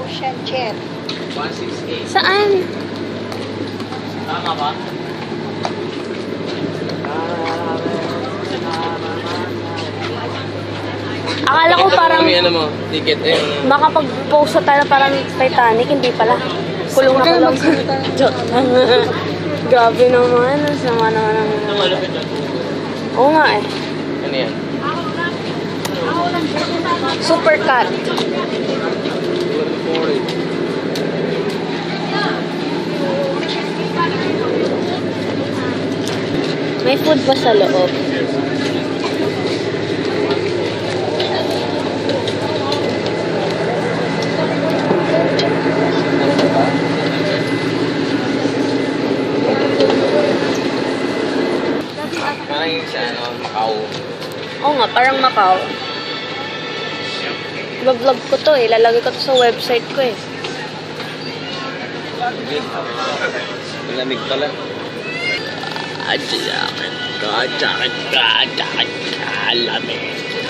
Ocean Jet. 168. Saan? Tama ba? Akala ko parang Ano mo, ticket eh. makapag-post tayo parang Titanic, hindi pala. Kulong na kulong. Joke lang. Grabe naman. Sama naman ang... Ano malapit dyan? Oo nga eh. Ano yan? Supercut. May food pa sa loob. Parang yung sa ano, Macau. Oo nga, parang Macau. Vlog ko to eh. Lalagay ko to sa website ko eh. Malamig pala. Lamig.